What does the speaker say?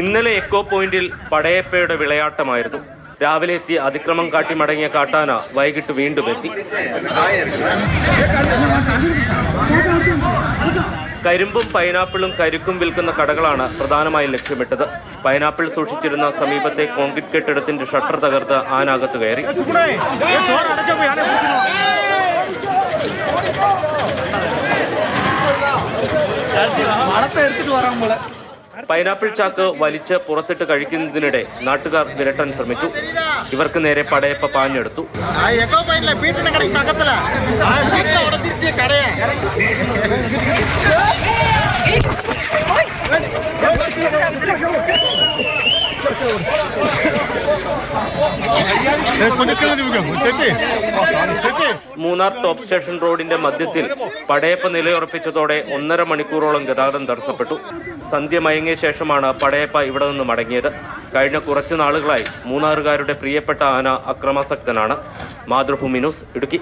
ഇന്നലെ എക്കോ പോയിന്റിൽ പടയപ്പയുടെ വിളയാട്ടമായിരുന്നു. രാവിലെ എത്തി അതിക്രമം കാട്ടി മടങ്ങിയ കാട്ടാന വൈകിട്ട് വീണ്ടും എത്തി. കരിമ്പും പൈനാപ്പിളും കരിക്കും വിൽക്കുന്ന കടകളാണ് പ്രധാനമായും ലക്ഷ്യമിട്ടത്. പൈനാപ്പിൾ സൂക്ഷിച്ചിരുന്ന സമീപത്തെ കോൺക്രീറ്റ് കെട്ടിടത്തിന്റെ ഷട്ടർ തകർത്ത് ആനകത്ത് കയറി. പൈനാപ്പിൾ ചാക്ക് വലിച്ച് പുറത്തിട്ട് കഴിക്കുന്നതിനിടെ നാട്ടുകാർ വിരട്ടാൻ ശ്രമിച്ചു. ഇവർക്ക് നേരെ പടയപ്പ പാഞ്ഞെടുത്തു. മൂന്നാർ ടോപ്പ് സ്റ്റേഷൻ റോഡിന്റെ മധ്യത്തിൽ പടയപ്പ നിലയുറപ്പിച്ചതോടെ 1.5 മണിക്കൂറോളം ഗതാഗതം തടസ്സപ്പെട്ടു. സന്ധ്യ മയങ്ങിയ ശേഷമാണ് പടയപ്പ ഇവിടെ നിന്ന് മടങ്ങിയത്. കഴിഞ്ഞ കുറച്ചു നാളുകളായി മൂന്നാറുകാരുടെ പ്രിയപ്പെട്ട ആന അക്രമാസക്തനാണ്. മാതൃഭൂമി ന്യൂസ്, ഇടുക്കി.